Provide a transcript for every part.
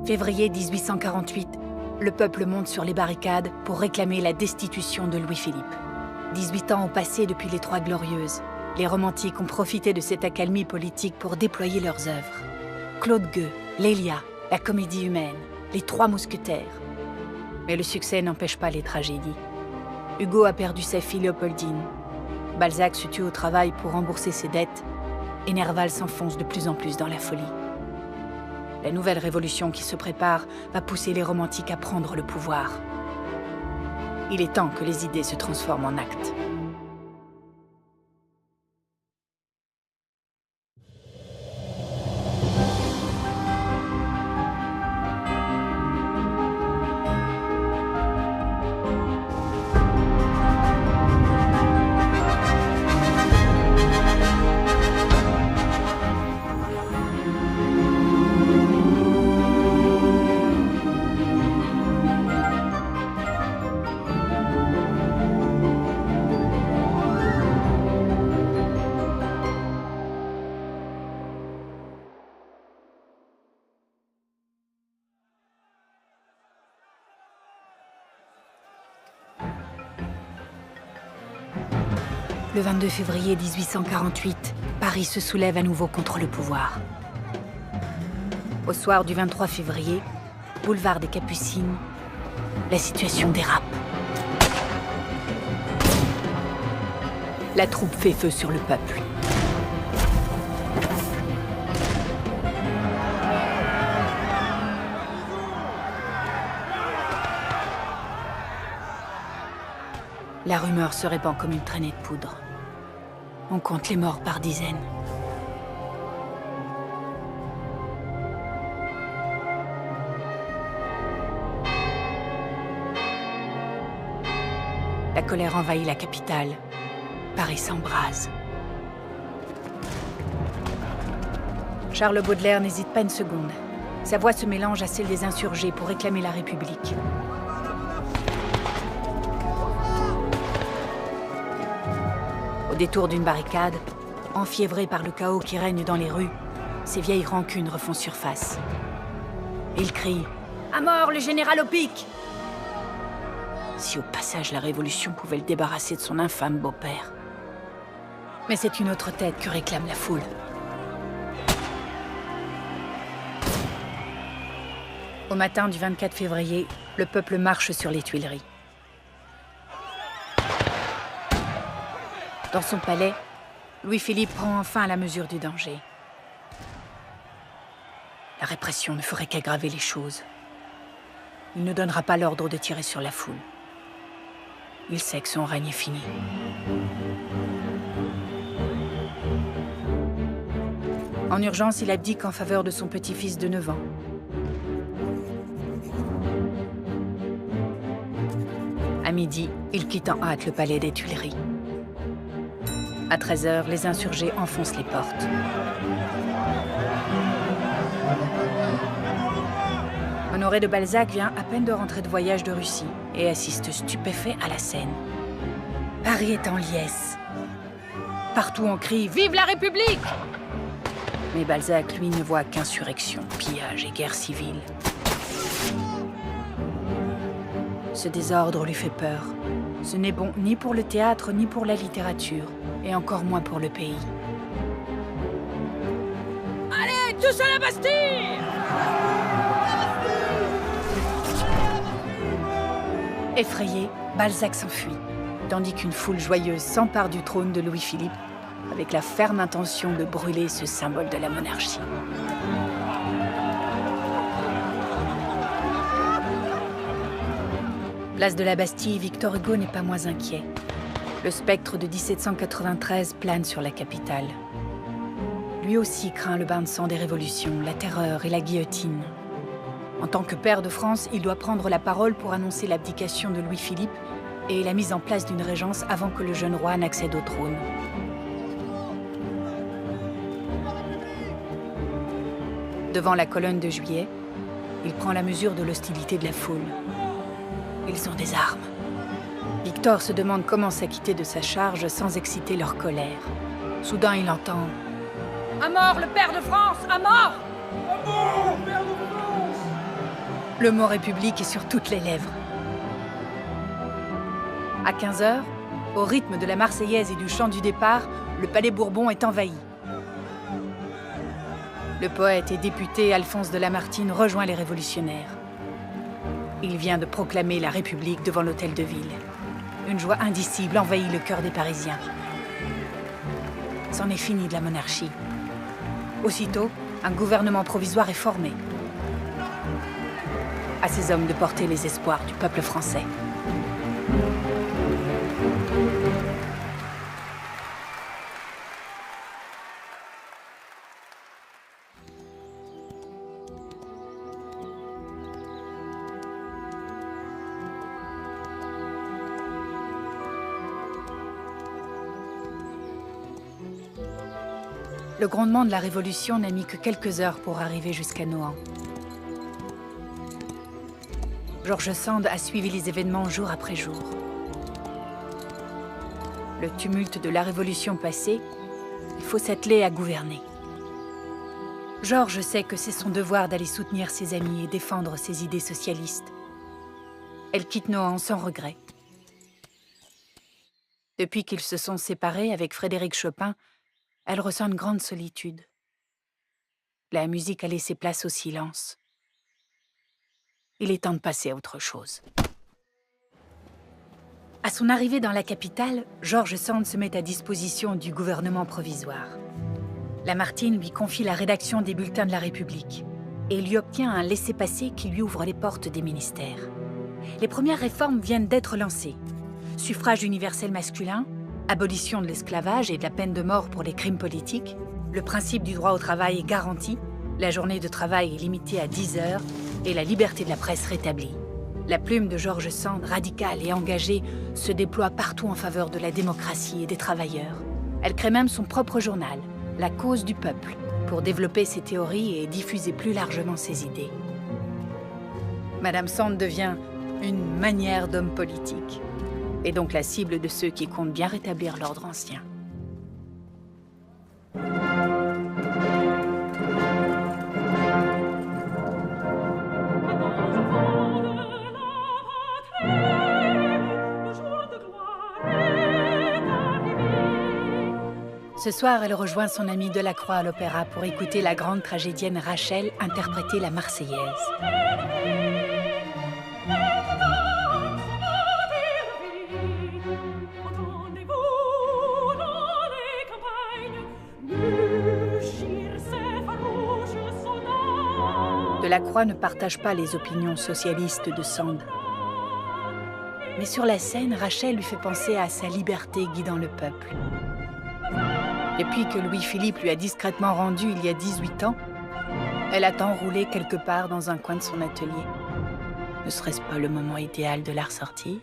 Février 1848, le peuple monte sur les barricades pour réclamer la destitution de Louis-Philippe. 18 ans ont passé depuis les Trois Glorieuses. Les romantiques ont profité de cette accalmie politique pour déployer leurs œuvres. Claude Gueux, Lélia, la comédie humaine, les Trois Mousquetaires. Mais le succès n'empêche pas les tragédies. Hugo a perdu sa fille Léopoldine. Balzac se tue au travail pour rembourser ses dettes. Et Nerval s'enfonce de plus en plus dans la folie. La nouvelle révolution qui se prépare va pousser les romantiques à prendre le pouvoir. Il est temps que les idées se transforment en actes. Le 22 février 1848, Paris se soulève à nouveau contre le pouvoir. Au soir du 23 février, boulevard des Capucines, la situation dérape. La troupe fait feu sur le peuple. La rumeur se répand comme une traînée de poudre. On compte les morts par dizaines. La colère envahit la capitale. Paris s'embrase. Charles Baudelaire n'hésite pas une seconde. Sa voix se mélange à celle des insurgés pour réclamer la République. Au détour d'une barricade, enfiévrés par le chaos qui règne dans les rues, ces vieilles rancunes refont surface. Il crie « À mort le général au pic !» Si au passage la Révolution pouvait le débarrasser de son infâme beau-père. Mais c'est une autre tête que réclame la foule. Au matin du 24 février, le peuple marche sur les Tuileries. Dans son palais, Louis-Philippe prend enfin la mesure du danger. La répression ne ferait qu'aggraver les choses. Il ne donnera pas l'ordre de tirer sur la foule. Il sait que son règne est fini. En urgence, il abdique en faveur de son petit-fils de 9 ans. À midi, il quitte en hâte le palais des Tuileries. À 13h, les insurgés enfoncent les portes. Honoré de Balzac vient à peine de rentrer de voyage de Russie et assiste stupéfait à la scène. Paris est en liesse. Partout on crie « Vive la République !» Mais Balzac, lui, ne voit qu'insurrection, pillage et guerre civile. Ce désordre lui fait peur. Ce n'est bon ni pour le théâtre, ni pour la littérature, et encore moins pour le pays. Allez, tous à la Bastille! Effrayé, Balzac s'enfuit, tandis qu'une foule joyeuse s'empare du trône de Louis-Philippe, avec la ferme intention de brûler ce symbole de la monarchie. Place de la Bastille, Victor Hugo n'est pas moins inquiet. Le spectre de 1793 plane sur la capitale. Lui aussi craint le bain de sang des révolutions, la terreur et la guillotine. En tant que père de France, il doit prendre la parole pour annoncer l'abdication de Louis-Philippe et la mise en place d'une régence avant que le jeune roi n'accède au trône. Devant la colonne de Juillet, il prend la mesure de l'hostilité de la foule. Ils ont des armes. Victor se demande comment s'acquitter de sa charge sans exciter leur colère. Soudain, il entend « À mort le père de France! À mort! » « À mort, père de France !» Le mot République est sur toutes les lèvres. À 15 h, au rythme de la Marseillaise et du chant du départ, le palais Bourbon est envahi. Le poète et député Alphonse de Lamartine rejoint les révolutionnaires. Il vient de proclamer la République devant l'hôtel de ville. Une joie indicible envahit le cœur des Parisiens. C'en est fini de la monarchie. Aussitôt, un gouvernement provisoire est formé. À ces hommes de porter les espoirs du peuple français. Le grondement de la Révolution n'a mis que quelques heures pour arriver jusqu'à Nohant. George Sand a suivi les événements jour après jour. Le tumulte de la Révolution passée, il faut s'atteler à gouverner. George sait que c'est son devoir d'aller soutenir ses amis et défendre ses idées socialistes. Elle quitte Nohant sans regret. Depuis qu'ils se sont séparés avec Frédéric Chopin, elle ressent une grande solitude. La musique a laissé place au silence. Il est temps de passer à autre chose. À son arrivée dans la capitale, George Sand se met à disposition du gouvernement provisoire. Lamartine lui confie la rédaction des bulletins de la République et lui obtient un laissez-passer qui lui ouvre les portes des ministères. Les premières réformes viennent d'être lancées. Suffrage universel masculin, abolition de l'esclavage et de la peine de mort pour les crimes politiques, le principe du droit au travail est garanti, la journée de travail est limitée à 10 heures et la liberté de la presse rétablie. La plume de George Sand, radicale et engagée, se déploie partout en faveur de la démocratie et des travailleurs. Elle crée même son propre journal, La Cause du Peuple, pour développer ses théories et diffuser plus largement ses idées. Madame Sand devient une manière d'homme politique, et donc la cible de ceux qui comptent bien rétablir l'ordre ancien. Ce soir, elle rejoint son amie Delacroix à l'opéra pour écouter la grande tragédienne Rachel interpréter la Marseillaise. Delacroix ne partage pas les opinions socialistes de Sand. Mais sur la scène, Rachel lui fait penser à sa liberté guidant le peuple. Depuis que Louis-Philippe lui a discrètement rendu il y a 18 ans, elle a enroulé quelque part dans un coin de son atelier. Ne serait-ce pas le moment idéal de la ressortir ?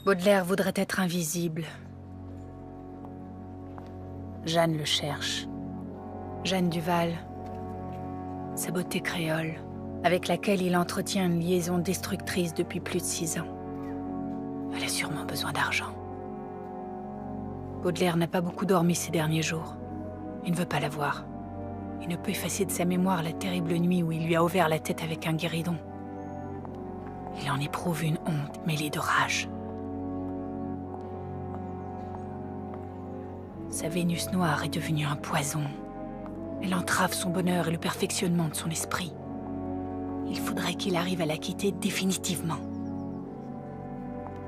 Baudelaire voudrait être invisible. Jeanne le cherche. Jeanne Duval, sa beauté créole, avec laquelle il entretient une liaison destructrice depuis plus de 6 ans. Elle a sûrement besoin d'argent. Baudelaire n'a pas beaucoup dormi ces derniers jours. Il ne veut pas la voir. Il ne peut effacer de sa mémoire la terrible nuit où il lui a ouvert la tête avec un guéridon. Il en éprouve une honte mêlée de rage. Sa Vénus noire est devenue un poison. Elle entrave son bonheur et le perfectionnement de son esprit. Il faudrait qu'il arrive à la quitter définitivement.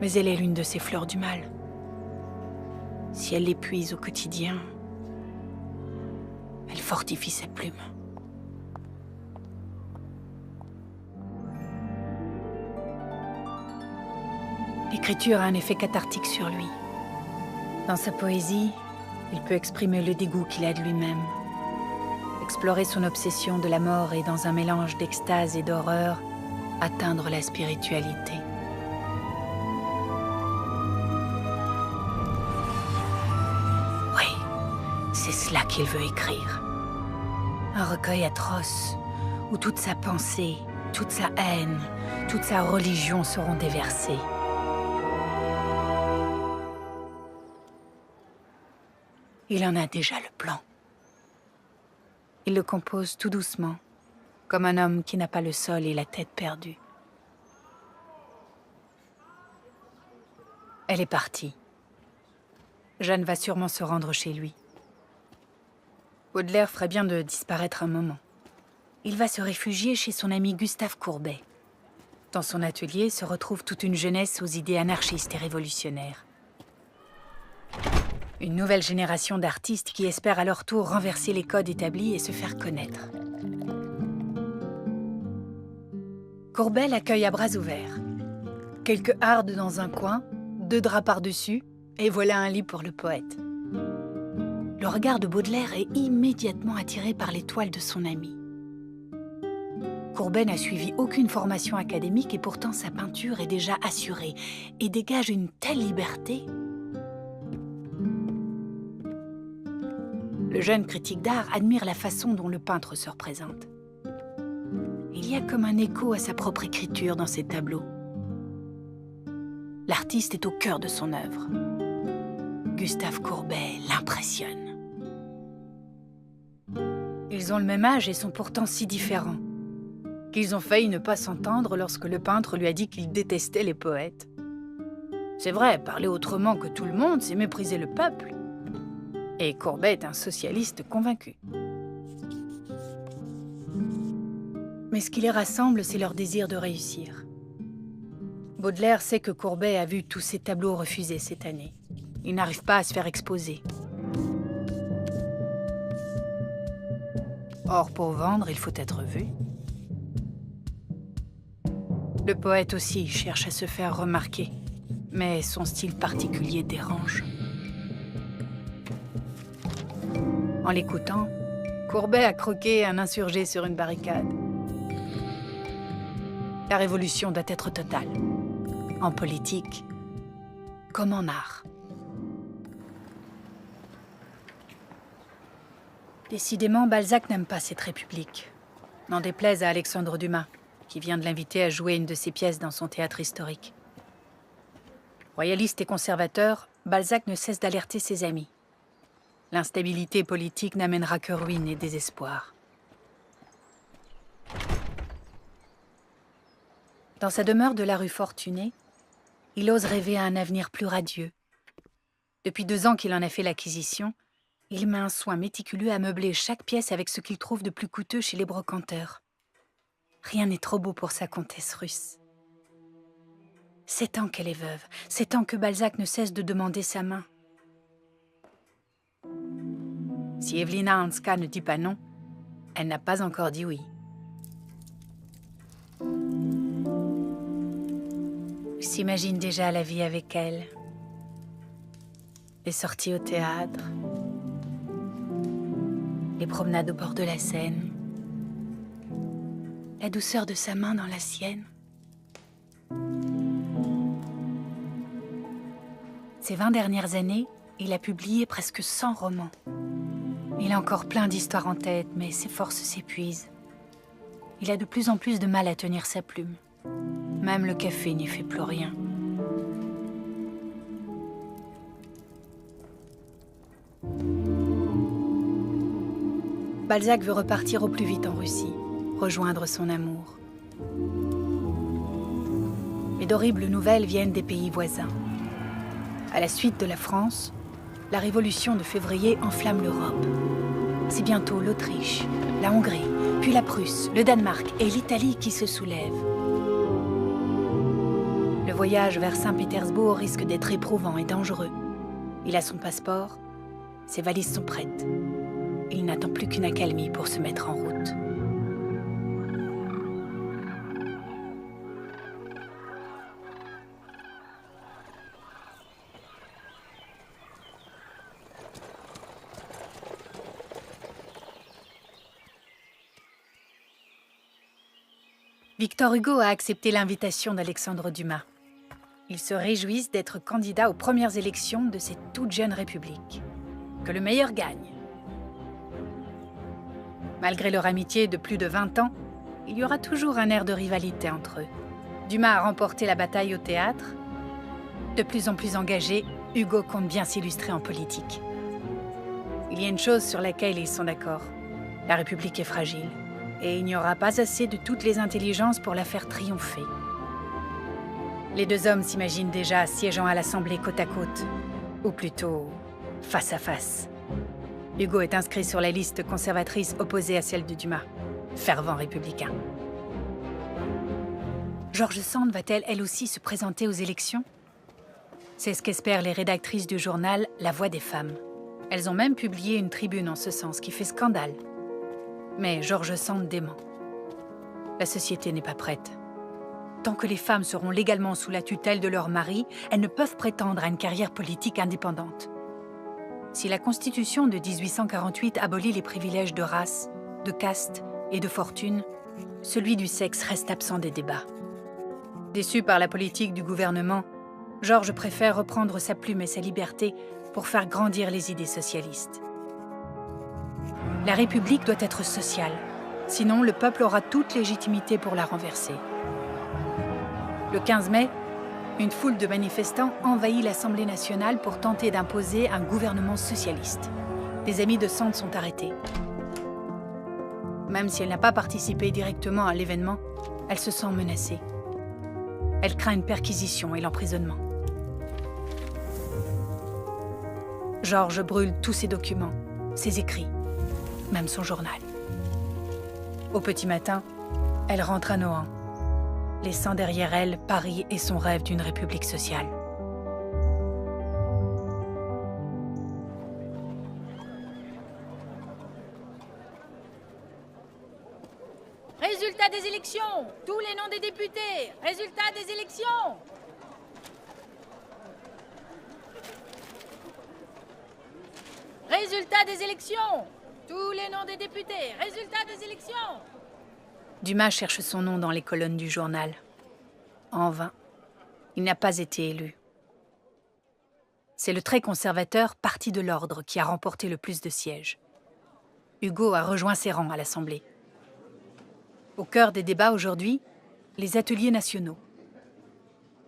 Mais elle est l'une de ces fleurs du mal. Si elle l'épuise au quotidien, elle fortifie sa plume. L'écriture a un effet cathartique sur lui. Dans sa poésie, il peut exprimer le dégoût qu'il a de lui-même, explorer son obsession de la mort et, dans un mélange d'extase et d'horreur, atteindre la spiritualité. Oui, c'est cela qu'il veut écrire. Un recueil atroce où toute sa pensée, toute sa haine, toute sa religion seront déversées. Il en a déjà le plan. Il le compose tout doucement, comme un homme qui n'a pas le sol et la tête perdue. Elle est partie. Jeanne va sûrement se rendre chez lui. Baudelaire ferait bien de disparaître un moment. Il va se réfugier chez son ami Gustave Courbet. Dans son atelier se retrouve toute une jeunesse aux idées anarchistes et révolutionnaires. Une nouvelle génération d'artistes qui espèrent à leur tour renverser les codes établis et se faire connaître. Courbet l'accueille à bras ouverts. Quelques hardes dans un coin, 2 draps par-dessus, et voilà un lit pour le poète. Le regard de Baudelaire est immédiatement attiré par les toiles de son ami. Courbet n'a suivi aucune formation académique et pourtant sa peinture est déjà assurée et dégage une telle liberté. Le jeune critique d'art admire la façon dont le peintre se représente. Il y a comme un écho à sa propre écriture dans ses tableaux. L'artiste est au cœur de son œuvre. Gustave Courbet l'impressionne. Ils ont le même âge et sont pourtant si différents qu'ils ont failli ne pas s'entendre lorsque le peintre lui a dit qu'il détestait les poètes. C'est vrai, parler autrement que tout le monde, c'est mépriser le peuple. Et Courbet est un socialiste convaincu. Mais ce qui les rassemble, c'est leur désir de réussir. Baudelaire sait que Courbet a vu tous ses tableaux refusés cette année. Il n'arrive pas à se faire exposer. Or, pour vendre, il faut être vu. Le poète aussi cherche à se faire remarquer, mais son style particulier dérange. En l'écoutant, Courbet a croqué un insurgé sur une barricade. La révolution doit être totale, en politique comme en art. Décidément, Balzac n'aime pas cette république. N'en déplaise à Alexandre Dumas, qui vient de l'inviter à jouer une de ses pièces dans son théâtre historique. Royaliste et conservateur, Balzac ne cesse d'alerter ses amis. L'instabilité politique n'amènera que ruine et désespoir. Dans sa demeure de la rue Fortuné, il ose rêver à un avenir plus radieux. Depuis 2 ans qu'il en a fait l'acquisition, il met un soin méticuleux à meubler chaque pièce avec ce qu'il trouve de plus coûteux chez les brocanteurs. Rien n'est trop beau pour sa comtesse russe. 7 ans qu'elle est veuve, 7 ans que Balzac ne cesse de demander sa main. Si Evelina Hanska ne dit pas non, elle n'a pas encore dit oui. Il s'imagine déjà la vie avec elle. Les sorties au théâtre, les promenades au bord de la Seine, la douceur de sa main dans la sienne. Ces 20 dernières années, il a publié presque 100 romans. Il a encore plein d'histoires en tête, mais ses forces s'épuisent. Il a de plus en plus de mal à tenir sa plume. Même le café n'y fait plus rien. Balzac veut repartir au plus vite en Russie, rejoindre son amour. Mais d'horribles nouvelles viennent des pays voisins. À la suite de la France, la révolution de février enflamme l'Europe. C'est bientôt l'Autriche, la Hongrie, puis la Prusse, le Danemark et l'Italie qui se soulèvent. Le voyage vers Saint-Pétersbourg risque d'être éprouvant et dangereux. Il a son passeport, ses valises sont prêtes. Il n'attend plus qu'une accalmie pour se mettre en route. Victor Hugo a accepté l'invitation d'Alexandre Dumas. Ils se réjouissent d'être candidats aux premières élections de cette toute jeune république. Que le meilleur gagne. Malgré leur amitié de plus de 20 ans, il y aura toujours un air de rivalité entre eux. Dumas a remporté la bataille au théâtre. De plus en plus engagé, Hugo compte bien s'illustrer en politique. Il y a une chose sur laquelle ils sont d'accord. La République est fragile, et il n'y aura pas assez de toutes les intelligences pour la faire triompher. Les deux hommes s'imaginent déjà siégeant à l'Assemblée côte à côte, ou plutôt face à face. Hugo est inscrit sur la liste conservatrice opposée à celle de Dumas, fervent républicain. George Sand va-t-elle elle aussi se présenter aux élections? C'est ce qu'espèrent les rédactrices du journal La Voix des femmes. Elles ont même publié une tribune en ce sens qui fait scandale. Mais George Sand dément. La société n'est pas prête. Tant que les femmes seront légalement sous la tutelle de leur mari, elles ne peuvent prétendre à une carrière politique indépendante. Si la Constitution de 1848 abolit les privilèges de race, de caste et de fortune, celui du sexe reste absent des débats. Déçu par la politique du gouvernement, Georges préfère reprendre sa plume et sa liberté pour faire grandir les idées socialistes. La République doit être sociale, sinon le peuple aura toute légitimité pour la renverser. Le 15 mai, une foule de manifestants envahit l'Assemblée nationale pour tenter d'imposer un gouvernement socialiste. Des amis de Sand sont arrêtés. Même si elle n'a pas participé directement à l'événement, elle se sent menacée. Elle craint une perquisition et l'emprisonnement. Georges brûle tous ses documents, ses écrits, même son journal. Au petit matin, elle rentre à Nohant, laissant derrière elle Paris et son rêve d'une république sociale. Résultat des élections! Tous les noms des députés! Résultat des élections! Résultat des élections! Tous les noms des députés! Résultat des élections! Dumas cherche son nom dans les colonnes du journal. En vain. Il n'a pas été élu. C'est le très conservateur Parti de l'Ordre qui a remporté le plus de sièges. Hugo a rejoint ses rangs à l'Assemblée. Au cœur des débats aujourd'hui, les ateliers nationaux.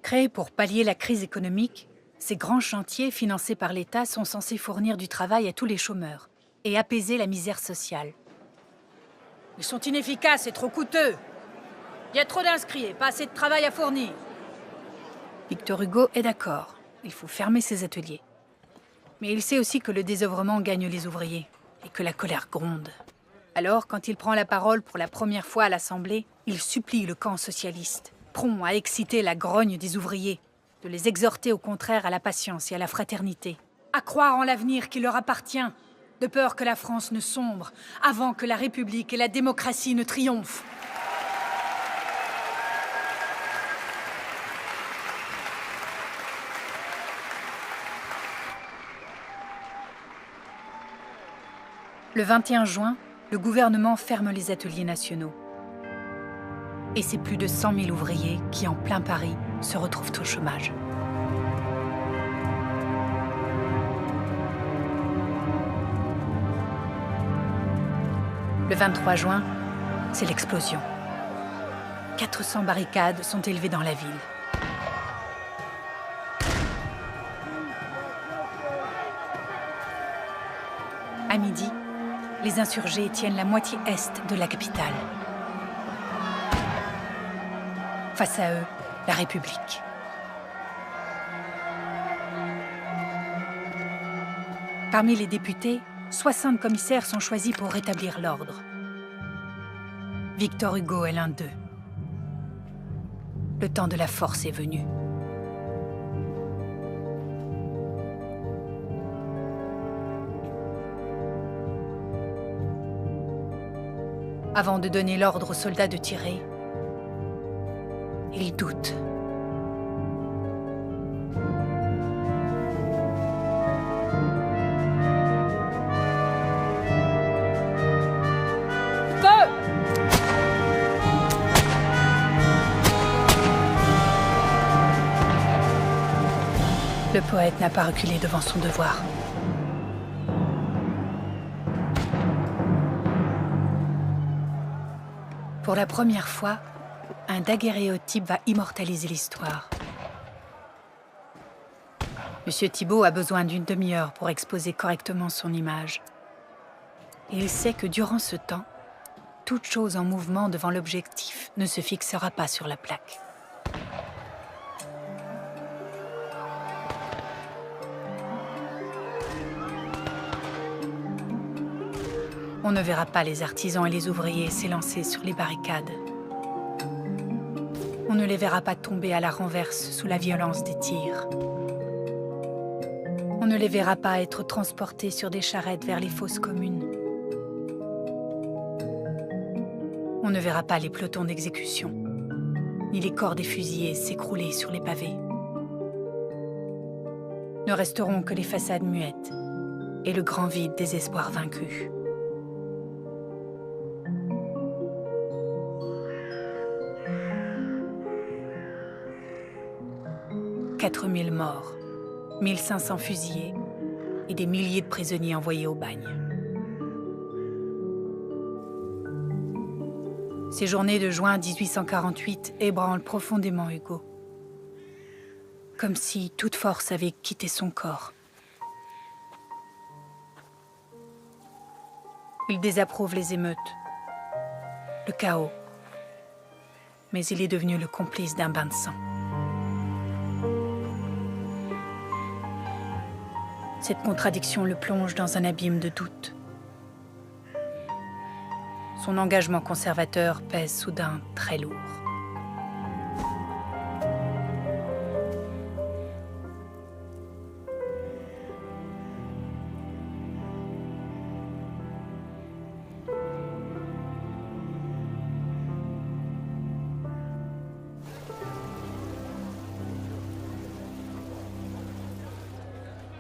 Créés pour pallier la crise économique, ces grands chantiers financés par l'État sont censés fournir du travail à tous les chômeurs et apaiser la misère sociale. Ils sont inefficaces et trop coûteux. Il y a trop d'inscrits et pas assez de travail à fournir. Victor Hugo est d'accord. Il faut fermer ces ateliers. Mais il sait aussi que le désœuvrement gagne les ouvriers et que la colère gronde. Alors, quand il prend la parole pour la première fois à l'Assemblée, il supplie le camp socialiste, prompt à exciter la grogne des ouvriers, de les exhorter au contraire à la patience et à la fraternité, à croire en l'avenir qui leur appartient, de peur que la France ne sombre, avant que la République et la démocratie ne triomphent. Le 21 juin, le gouvernement ferme les ateliers nationaux. Et c'est plus de 100 000 ouvriers qui, en plein Paris, se retrouvent au chômage. Le 23 juin, c'est l'explosion. 400 barricades sont élevées dans la ville. À midi, les insurgés tiennent la moitié est de la capitale. Face à eux, la République. Parmi les députés, 60 commissaires sont choisis pour rétablir l'ordre. Victor Hugo est l'un d'eux. Le temps de la force est venu. Avant de donner l'ordre aux soldats de tirer, il doute. Feu! Le poète n'a pas reculé devant son devoir. Pour la première fois, un daguerréotype va immortaliser l'histoire. Monsieur Thibault a besoin d'une demi-heure pour exposer correctement son image. Et il sait que durant ce temps, toute chose en mouvement devant l'objectif ne se fixera pas sur la plaque. On ne verra pas les artisans et les ouvriers s'élancer sur les barricades. On ne les verra pas tomber à la renverse sous la violence des tirs. On ne les verra pas être transportés sur des charrettes vers les fosses communes. On ne verra pas les pelotons d'exécution, ni les corps des fusillés s'écrouler sur les pavés. Ne resteront que les façades muettes et le grand vide des espoirs vaincus. « 4000 morts, 1500 fusillés et des milliers de prisonniers envoyés au bagne. » Ces journées de juin 1848 ébranlent profondément Hugo. Comme si toute force avait quitté son corps. Il désapprouve les émeutes, le chaos, mais il est devenu le complice d'un bain de sang. Cette contradiction le plonge dans un abîme de doute. Son engagement conservateur pèse soudain très lourd.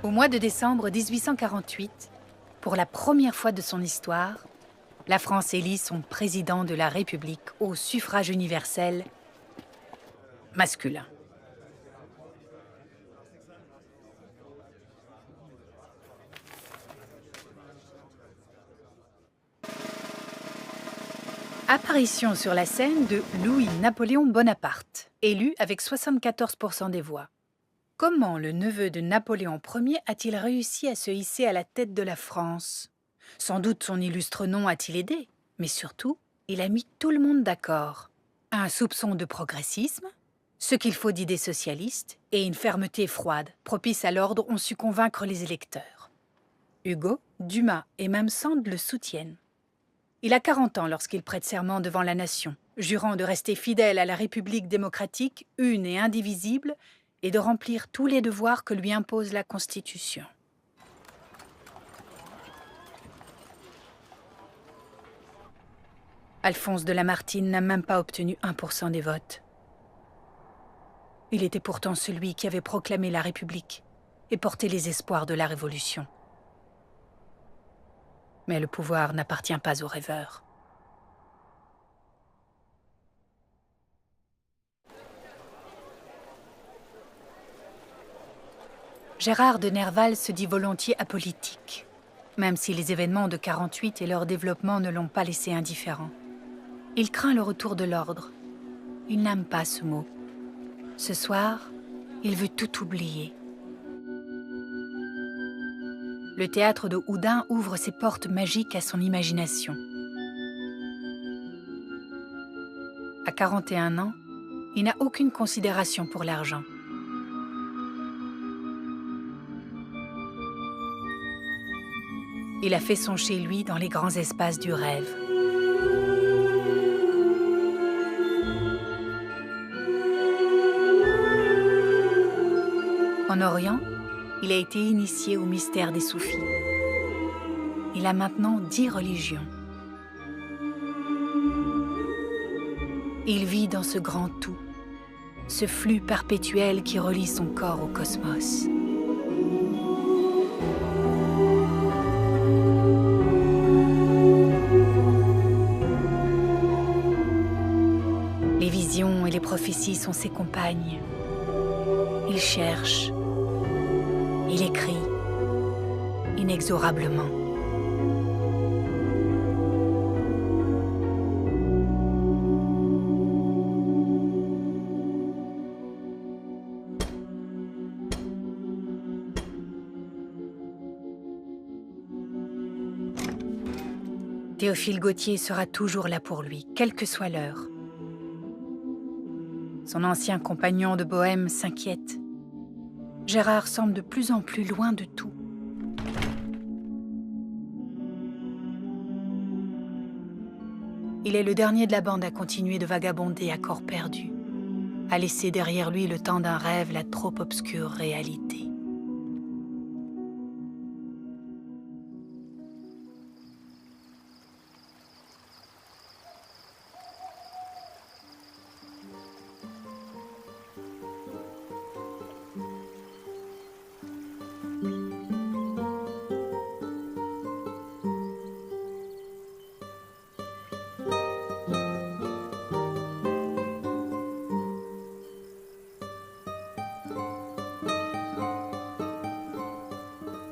Au mois de décembre 1848, pour la première fois de son histoire, la France élit son président de la République au suffrage universel masculin. Apparition sur la scène de Louis-Napoléon Bonaparte, élu avec 74% des voix. Comment le neveu de Napoléon Ier a-t-il réussi à se hisser à la tête de la France ? Sans doute son illustre nom a-t-il aidé, mais surtout, il a mis tout le monde d'accord. Un soupçon de progressisme, ce qu'il faut d'idées socialistes et une fermeté froide, propice à l'ordre, ont su convaincre les électeurs. Hugo, Dumas et même Sand le soutiennent. Il a 40 ans lorsqu'il prête serment devant la nation, jurant de rester fidèle à la République démocratique, une et indivisible, et de remplir tous les devoirs que lui impose la Constitution. Alphonse de Lamartine n'a même pas obtenu 1% des votes. Il était pourtant celui qui avait proclamé la République et porté les espoirs de la Révolution. Mais le pouvoir n'appartient pas aux rêveurs. Gérard de Nerval se dit volontiers apolitique, même si les événements de 48 et leur développement ne l'ont pas laissé indifférent. Il craint le retour de l'ordre. Il n'aime pas ce mot. Ce soir, il veut tout oublier. Le théâtre de Houdin ouvre ses portes magiques à son imagination. À 41 ans, il n'a aucune considération pour l'argent. Il a fait son chez lui dans les grands espaces du rêve. En Orient, il a été initié au mystère des soufis. Il a maintenant 10 religions. Il vit dans ce grand tout, ce flux perpétuel qui relie son corps au cosmos. Les visions et les prophéties sont ses compagnes. Il cherche, il écrit, inexorablement. Théophile Gautier sera toujours là pour lui, quelle que soit l'heure. Son ancien compagnon de Bohême s'inquiète. Gérard semble de plus en plus loin de tout. Il est le dernier de la bande à continuer de vagabonder à corps perdu, à laisser derrière lui le temps d'un rêve la trop obscure réalité.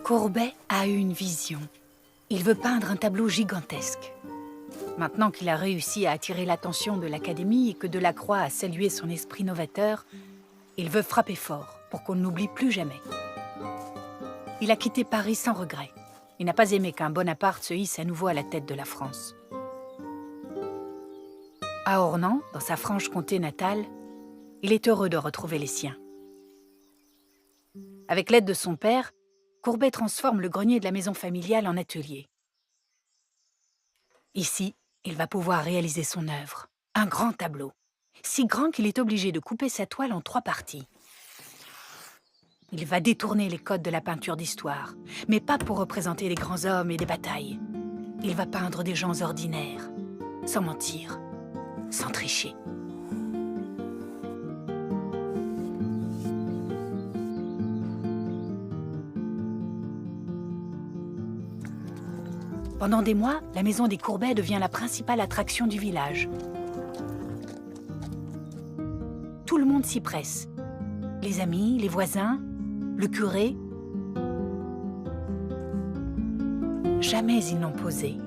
Courbet a eu une vision. Il veut peindre un tableau gigantesque. Maintenant qu'il a réussi à attirer l'attention de l'Académie et que Delacroix a salué son esprit novateur, il veut frapper fort pour qu'on ne l'oublie plus jamais. Il a quitté Paris sans regret. Il n'a pas aimé qu'un Bonaparte se hisse à nouveau à la tête de la France. À Ornans, dans sa Franche-Comté natale, il est heureux de retrouver les siens. Avec l'aide de son père, Courbet transforme le grenier de la maison familiale en atelier. Ici, il va pouvoir réaliser son œuvre, un grand tableau, si grand qu'il est obligé de couper sa toile en 3 parties. Il va détourner les codes de la peinture d'histoire, mais pas pour représenter les grands hommes et des batailles. Il va peindre des gens ordinaires, sans mentir, sans tricher. Pendant des mois, la maison des Courbet devient la principale attraction du village. Tout le monde s'y presse. Les amis, les voisins, le curé. Jamais ils n'ont posé.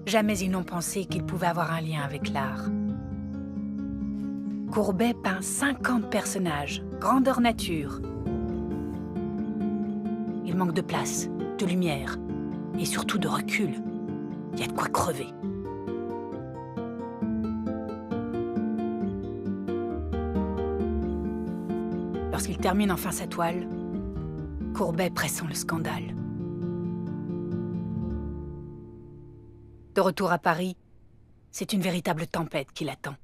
Jamais ils n'ont pensé qu'ils pouvaient avoir un lien avec l'art. Courbet peint 50 personnages, grandeur nature. Il manque de place, de lumière. Et surtout de recul. Il y a de quoi crever. Lorsqu'il termine enfin sa toile, Courbet pressent le scandale. De retour à Paris, c'est une véritable tempête qui l'attend.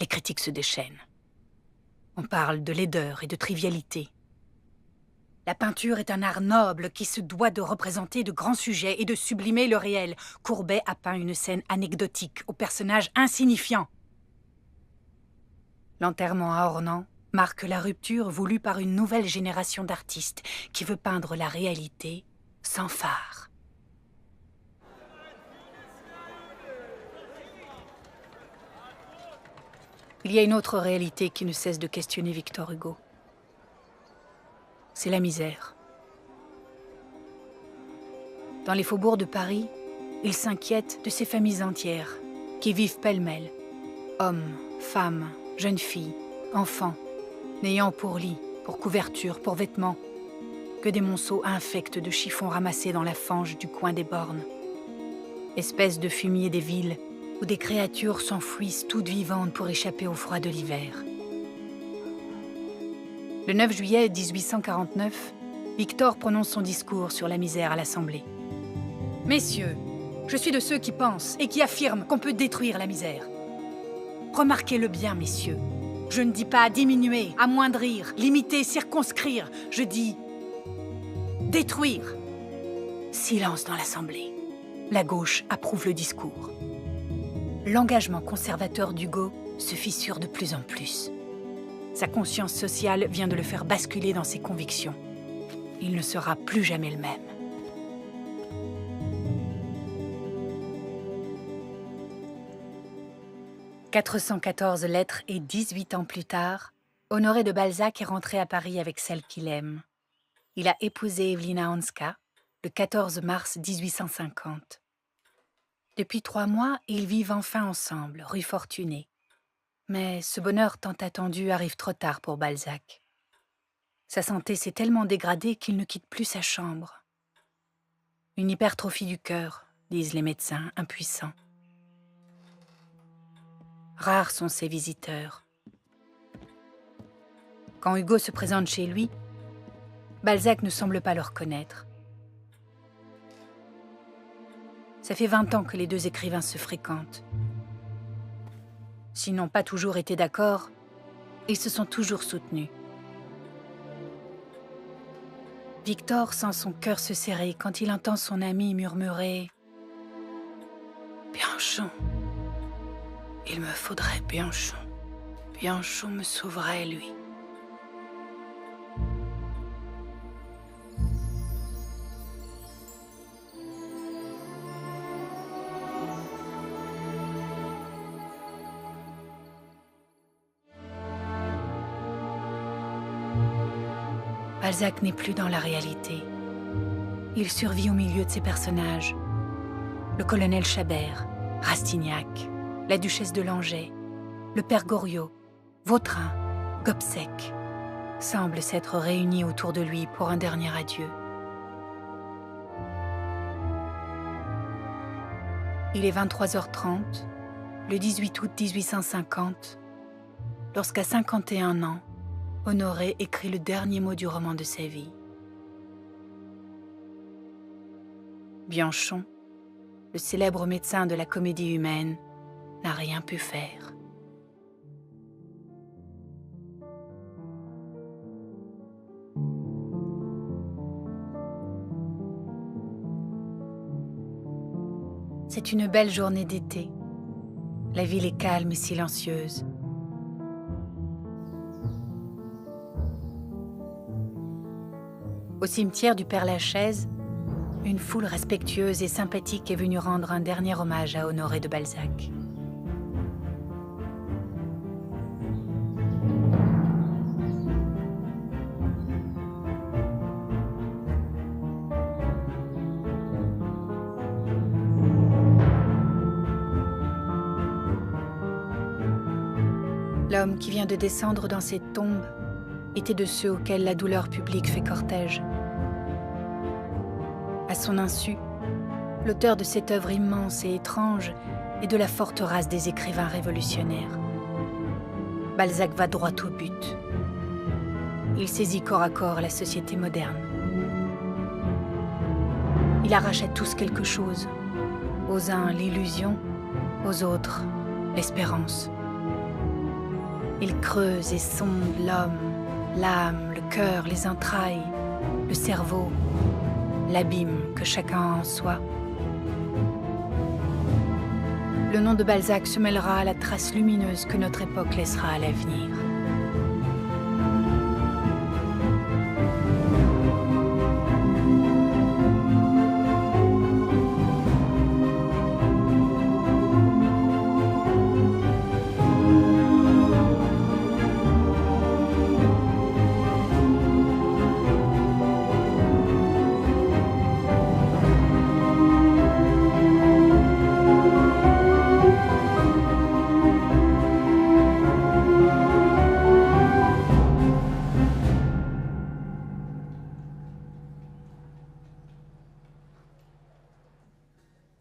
Les critiques se déchaînent. On parle de laideur et de trivialité. La peinture est un art noble qui se doit de représenter de grands sujets et de sublimer le réel. Courbet a peint une scène anecdotique aux personnages insignifiants. L'enterrement à Ornans marque la rupture voulue par une nouvelle génération d'artistes qui veut peindre la réalité sans phare. Il y a une autre réalité qui ne cesse de questionner Victor Hugo. C'est la misère. Dans les faubourgs de Paris, il s'inquiète de ces familles entières qui vivent pêle-mêle. Hommes, femmes, jeunes filles, enfants, n'ayant pour lit, pour couverture, pour vêtements, que des monceaux infects de chiffons ramassés dans la fange du coin des bornes. Espèces de fumier des villes où des créatures s'enfouissent toutes vivantes pour échapper au froid de l'hiver. Le 9 juillet 1849, Victor prononce son discours sur la misère à l'Assemblée. « Messieurs, je suis de ceux qui pensent et qui affirment qu'on peut détruire la misère. Remarquez-le bien, messieurs. Je ne dis pas diminuer, amoindrir, limiter, circonscrire. Je dis détruire. » Silence dans l'Assemblée. La gauche approuve le discours. L'engagement conservateur d'Hugo se fissure de plus en plus. Sa conscience sociale vient de le faire basculer dans ses convictions. Il ne sera plus jamais le même. « 414 lettres et 18 ans plus tard, Honoré de Balzac est rentré à Paris avec celle qu'il aime. Il a épousé Evelina Hanska le 14 mars 1850. Depuis 3 mois, ils vivent enfin ensemble, rue Fortuné. Mais ce bonheur tant attendu arrive trop tard pour Balzac. Sa santé s'est tellement dégradée qu'il ne quitte plus sa chambre. Une hypertrophie du cœur, disent les médecins impuissants. Rares sont ses visiteurs. Quand Hugo se présente chez lui, Balzac ne semble pas le reconnaître. Ça fait 20 ans que les deux écrivains se fréquentent. S'ils n'ont pas toujours été d'accord, ils se sont toujours soutenus. Victor sent son cœur se serrer quand il entend son ami murmurer « Bianchon, il me faudrait Bianchon. Bianchon me sauverait, lui. » Balzac n'est plus dans la réalité. Il survit au milieu de ses personnages. Le colonel Chabert, Rastignac, la duchesse de Langeais, le père Goriot, Vautrin, Gobseck semblent s'être réunis autour de lui pour un dernier adieu. Il est 23h30, le 18 août 1850, lorsqu'à 51 ans, Honoré écrit le dernier mot du roman de sa vie. Bianchon, le célèbre médecin de la comédie humaine, n'a rien pu faire. C'est une belle journée d'été. La ville est calme et silencieuse. Au cimetière du Père-Lachaise, une foule respectueuse et sympathique est venue rendre un dernier hommage à Honoré de Balzac. L'homme qui vient de descendre dans cette tombe était de ceux auxquels la douleur publique fait cortège. À son insu, l'auteur de cette œuvre immense et étrange est de la forte race des écrivains révolutionnaires. Balzac va droit au but. Il saisit corps à corps la société moderne. Il arrache à tous quelque chose. Aux uns l'illusion, aux autres l'espérance. Il creuse et sonde l'homme, l'âme, le cœur, les entrailles, le cerveau, l'abîme que chacun a en soi. Le nom de Balzac se mêlera à la trace lumineuse que notre époque laissera à l'avenir.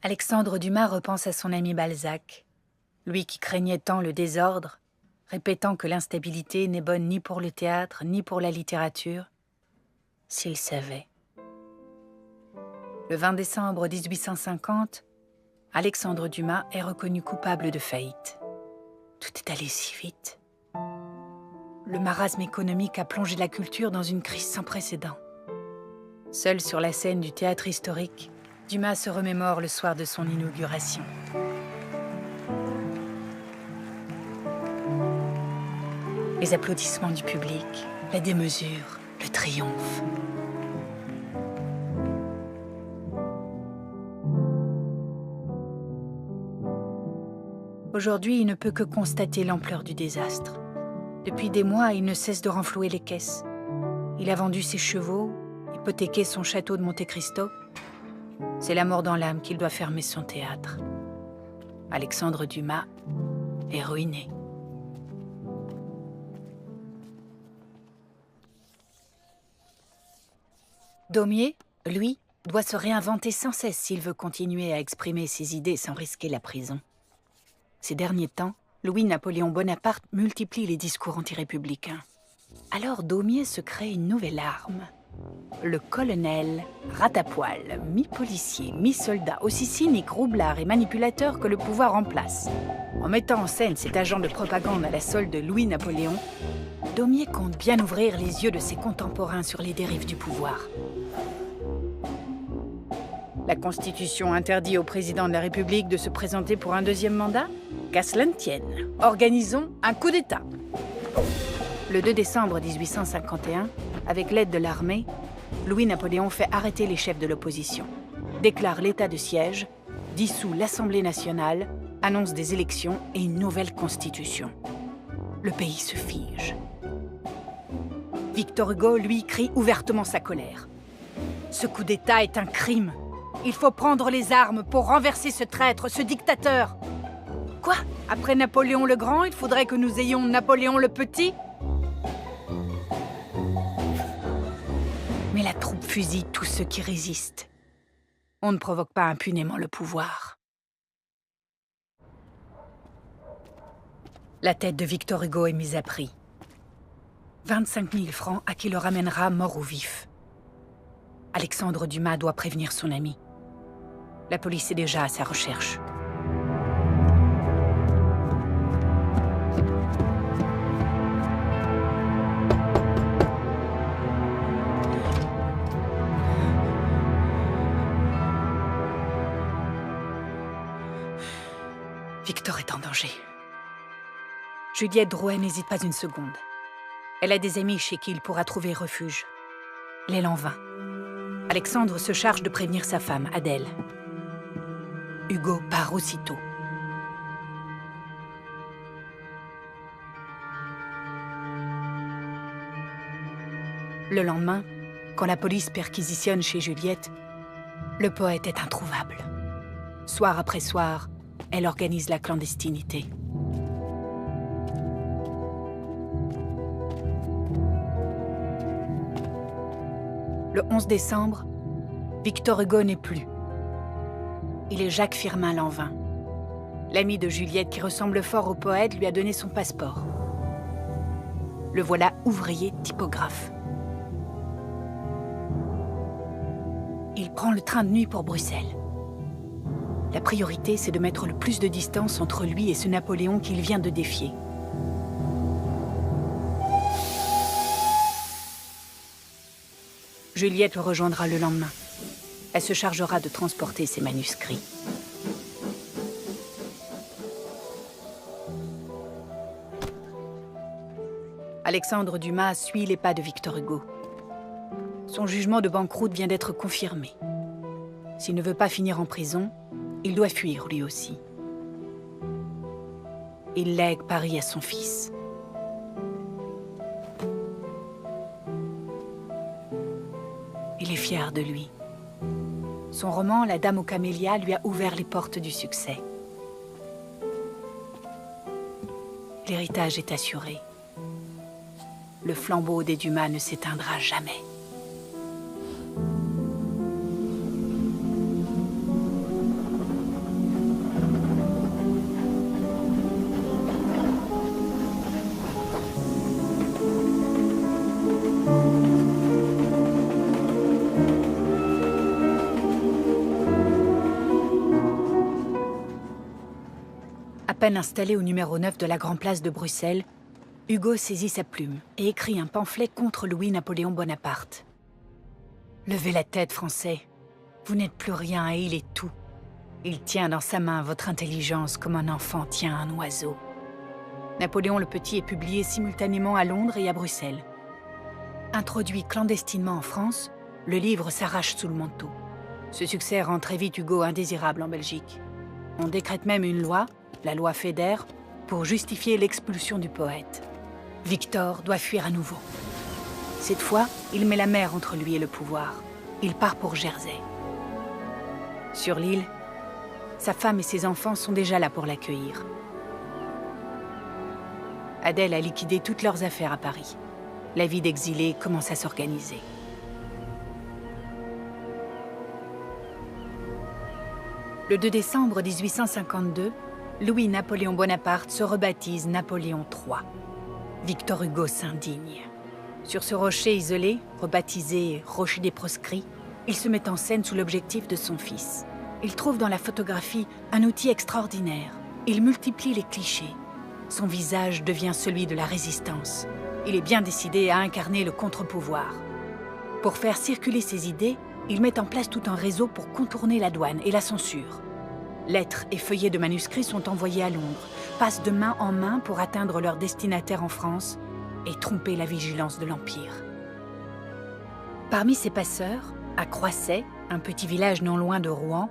Alexandre Dumas repense à son ami Balzac, lui qui craignait tant le désordre, répétant que l'instabilité n'est bonne ni pour le théâtre ni pour la littérature, s'il savait. Le 20 décembre 1850, Alexandre Dumas est reconnu coupable de faillite. Tout est allé si vite. Le marasme économique a plongé la culture dans une crise sans précédent. Seul sur la scène du théâtre historique, Dumas se remémore le soir de son inauguration. Les applaudissements du public, la démesure, le triomphe. Aujourd'hui, il ne peut que constater l'ampleur du désastre. Depuis des mois, il ne cesse de renflouer les caisses. Il a vendu ses chevaux, hypothéqué son château de Monte Cristo. C'est la mort dans l'âme qu'il doit fermer son théâtre. Alexandre Dumas est ruiné. Daumier, lui, doit se réinventer sans cesse s'il veut continuer à exprimer ses idées sans risquer la prison. Ces derniers temps, Louis-Napoléon Bonaparte multiplie les discours anti-républicains. Alors Daumier se crée une nouvelle arme. Le colonel Ratapoil, mi-policier, mi-soldat, aussi cynique, roublard et manipulateur que le pouvoir en place. En mettant en scène cet agent de propagande à la solde de Louis-Napoléon, Daumier compte bien ouvrir les yeux de ses contemporains sur les dérives du pouvoir. La Constitution interdit au président de la République de se présenter pour un deuxième mandat ? Qu'à cela ne tienne. Organisons un coup d'État. Le 2 décembre 1851, avec l'aide de l'armée, Louis-Napoléon fait arrêter les chefs de l'opposition, déclare l'état de siège, dissout l'Assemblée nationale, annonce des élections et une nouvelle constitution. Le pays se fige. Victor Hugo, lui, crie ouvertement sa colère. Ce coup d'État est un crime. Il faut prendre les armes pour renverser ce traître, ce dictateur. Quoi ? Après Napoléon le Grand, il faudrait que nous ayons Napoléon le Petit ? Mais la troupe fusille tous ceux qui résistent. On ne provoque pas impunément le pouvoir. La tête de Victor Hugo est mise à prix. 25 000 francs à qui le ramènera mort ou vif. Alexandre Dumas doit prévenir son ami. La police est déjà à sa recherche. Victor est en danger. Juliette Drouet n'hésite pas une seconde. Elle a des amis chez qui il pourra trouver refuge. L'élan vint. Alexandre se charge de prévenir sa femme, Adèle. Hugo part aussitôt. Le lendemain, quand la police perquisitionne chez Juliette, le poète est introuvable. Soir après soir, elle organise la clandestinité. Le 11 décembre, Victor Hugo n'est plus. Il est Jacques Firmin Lanvin. L'ami de Juliette, qui ressemble fort au poète, lui a donné son passeport. Le voilà ouvrier typographe. Il prend le train de nuit pour Bruxelles. La priorité, c'est de mettre le plus de distance entre lui et ce Napoléon qu'il vient de défier. Juliette le rejoindra le lendemain. Elle se chargera de transporter ses manuscrits. Alexandre Dumas suit les pas de Victor Hugo. Son jugement de banqueroute vient d'être confirmé. S'il ne veut pas finir en prison, il doit fuir lui aussi. Il lègue Paris à son fils. Il est fier de lui. Son roman, La Dame aux camélias, lui a ouvert les portes du succès. L'héritage est assuré. Le flambeau des Dumas ne s'éteindra jamais. À peine installé au numéro 9 de la Grand Place de Bruxelles, Hugo saisit sa plume et écrit un pamphlet contre Louis-Napoléon Bonaparte. Levez la tête, Français. Vous n'êtes plus rien et il est tout. Il tient dans sa main votre intelligence comme un enfant tient un oiseau. Napoléon le Petit est publié simultanément à Londres et à Bruxelles. Introduit clandestinement en France, le livre s'arrache sous le manteau. Ce succès rend très vite Hugo indésirable en Belgique. On décrète même une loi, la loi Fédère, pour justifier l'expulsion du poète. Victor doit fuir à nouveau. Cette fois, il met la mer entre lui et le pouvoir. Il part pour Jersey. Sur l'île, sa femme et ses enfants sont déjà là pour l'accueillir. Adèle a liquidé toutes leurs affaires à Paris. La vie d'exilé commence à s'organiser. Le 2 décembre 1852, Louis-Napoléon Bonaparte se rebaptise Napoléon III. Victor Hugo s'indigne. Sur ce rocher isolé, rebaptisé Rocher des Proscrits, il se met en scène sous l'objectif de son fils. Il trouve dans la photographie un outil extraordinaire. Il multiplie les clichés. Son visage devient celui de la résistance. Il est bien décidé à incarner le contre-pouvoir. Pour faire circuler ses idées, il met en place tout un réseau pour contourner la douane et la censure. Lettres et feuillets de manuscrits sont envoyés à Londres, passent de main en main pour atteindre leur destinataire en France et tromper la vigilance de l'Empire. Parmi ces passeurs, à Croisset, un petit village non loin de Rouen,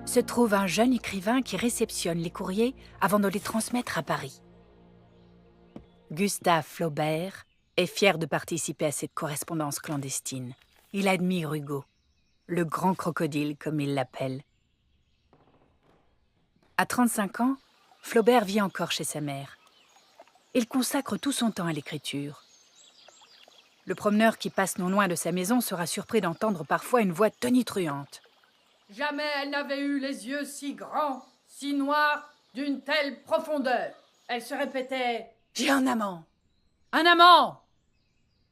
se trouve un jeune écrivain qui réceptionne les courriers avant de les transmettre à Paris. Gustave Flaubert est fier de participer à cette correspondance clandestine. Il admire Hugo, le grand crocodile comme il l'appelle. À 35 ans, Flaubert vit encore chez sa mère. Il consacre tout son temps à l'écriture. Le promeneur qui passe non loin de sa maison sera surpris d'entendre parfois une voix tonitruante. Jamais elle n'avait eu les yeux si grands, si noirs, d'une telle profondeur. Elle se répétait « J'ai un amant !» Un amant!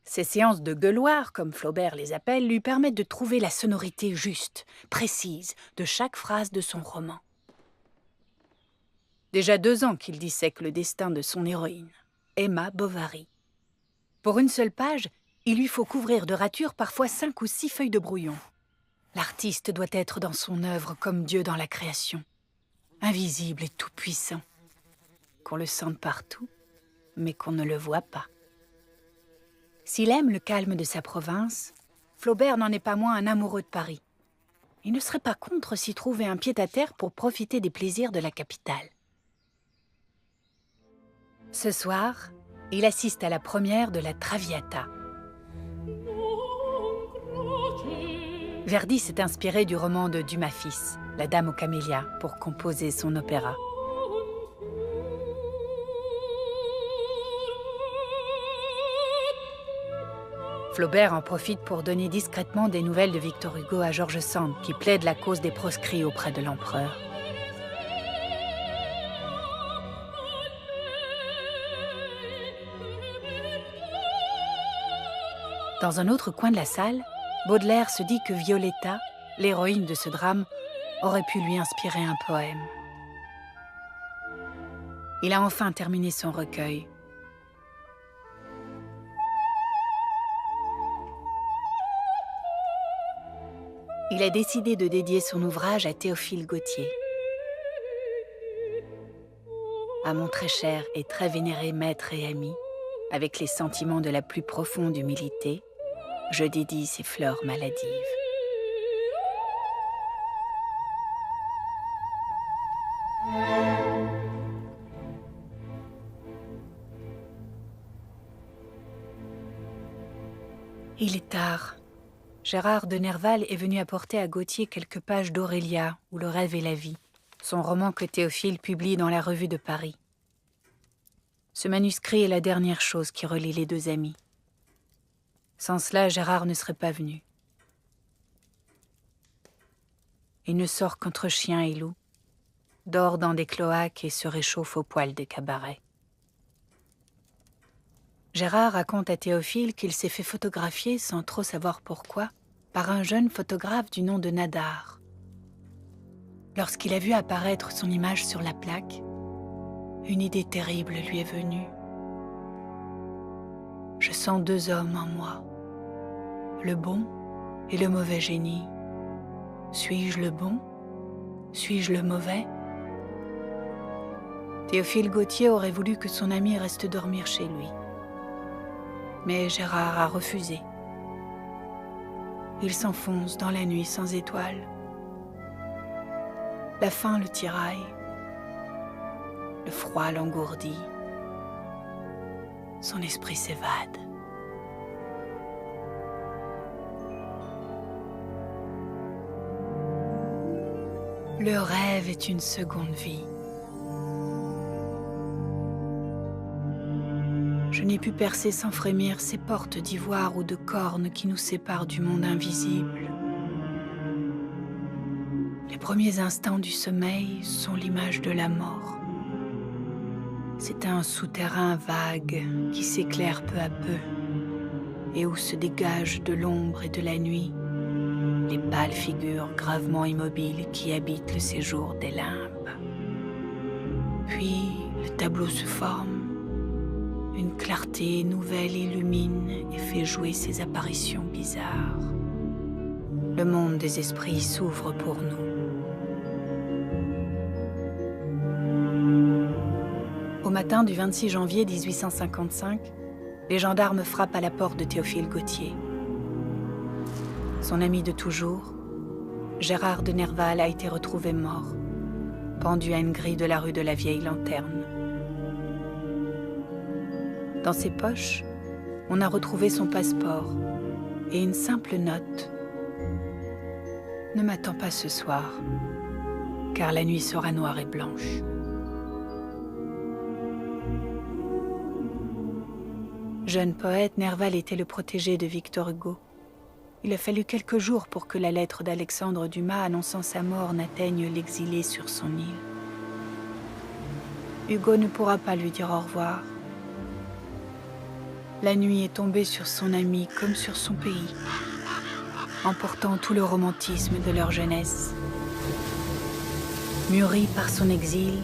Ces séances de gueuloir, comme Flaubert les appelle, lui permettent de trouver la sonorité juste, précise, de chaque phrase de son roman. Déjà 2 ans qu'il dissèque le destin de son héroïne, Emma Bovary. Pour une seule page, il lui faut couvrir de ratures parfois 5 ou 6 feuilles de brouillon. L'artiste doit être dans son œuvre comme Dieu dans la création, invisible et tout-puissant, qu'on le sente partout, mais qu'on ne le voit pas. S'il aime le calme de sa province, Flaubert n'en est pas moins un amoureux de Paris. Il ne serait pas contre s'y trouver un pied-à-terre pour profiter des plaisirs de la capitale. Ce soir, il assiste à la première de la Traviata. Verdi s'est inspiré du roman de Dumas fils, La Dame aux camélias, pour composer son opéra. Flaubert en profite pour donner discrètement des nouvelles de Victor Hugo à George Sand, qui plaide la cause des proscrits auprès de l'empereur. Dans un autre coin de la salle, Baudelaire se dit que Violetta, l'héroïne de ce drame, aurait pu lui inspirer un poème. Il a enfin terminé son recueil. Il a décidé de dédier son ouvrage à Théophile Gautier. À mon très cher et très vénéré maître et ami, avec les sentiments de la plus profonde humilité, je dédie ces fleurs maladives. Il est tard. Gérard de Nerval est venu apporter à Gautier quelques pages d'Aurélia ou Le rêve et la vie, son roman que Théophile publie dans la Revue de Paris. Ce manuscrit est la dernière chose qui relie les deux amis. Sans cela, Gérard ne serait pas venu. Il ne sort qu'entre chien et loup, dort dans des cloaques et se réchauffe au poil des cabarets. Gérard raconte à Théophile qu'il s'est fait photographier, sans trop savoir pourquoi, par un jeune photographe du nom de Nadar. Lorsqu'il a vu apparaître son image sur la plaque, une idée terrible lui est venue. Je sens 2 hommes en moi, le bon et le mauvais génie. Suis-je le bon? Suis-je le mauvais? Théophile Gautier aurait voulu que son ami reste dormir chez lui. Mais Gérard a refusé. Il s'enfonce dans la nuit sans étoiles. La faim le tiraille. Le froid l'engourdit. Son esprit s'évade. Le rêve est une seconde vie. Je n'ai pu percer sans frémir ces portes d'ivoire ou de cornes qui nous séparent du monde invisible. Les premiers instants du sommeil sont l'image de la mort. C'est un souterrain vague qui s'éclaire peu à peu et où se dégagent de l'ombre et de la nuit les pâles figures gravement immobiles qui habitent le séjour des limbes. Puis le tableau se forme, une clarté nouvelle illumine et fait jouer ces apparitions bizarres. Le monde des esprits s'ouvre pour nous. Au matin du 26 janvier 1855, les gendarmes frappent à la porte de Théophile Gautier. Son ami de toujours, Gérard de Nerval, a été retrouvé mort, pendu à une grille de la rue de la Vieille Lanterne. Dans ses poches, on a retrouvé son passeport et une simple note. « Ne m'attends pas ce soir, car la nuit sera noire et blanche. » Jeune poète, Nerval était le protégé de Victor Hugo. Il a fallu quelques jours pour que la lettre d'Alexandre Dumas annonçant sa mort n'atteigne l'exilé sur son île. Hugo ne pourra pas lui dire au revoir. La nuit est tombée sur son ami comme sur son pays, emportant tout le romantisme de leur jeunesse. Mûri par son exil,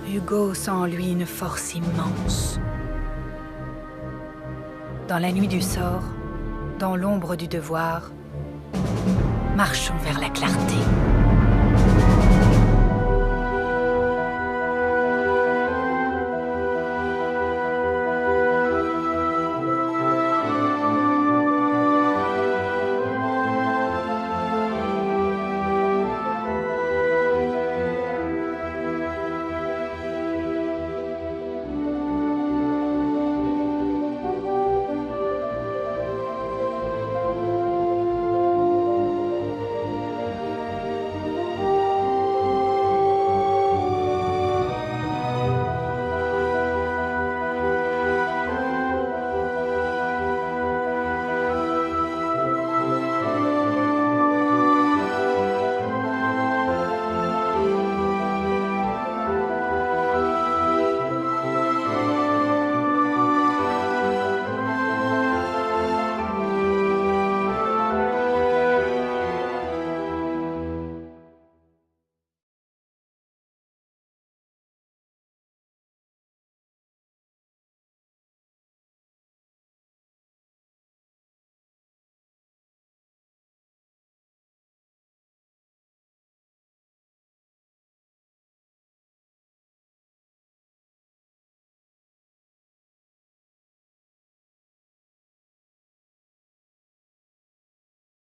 Hugo sent en lui une force immense. Dans la nuit du sort, dans l'ombre du devoir, marchons vers la clarté.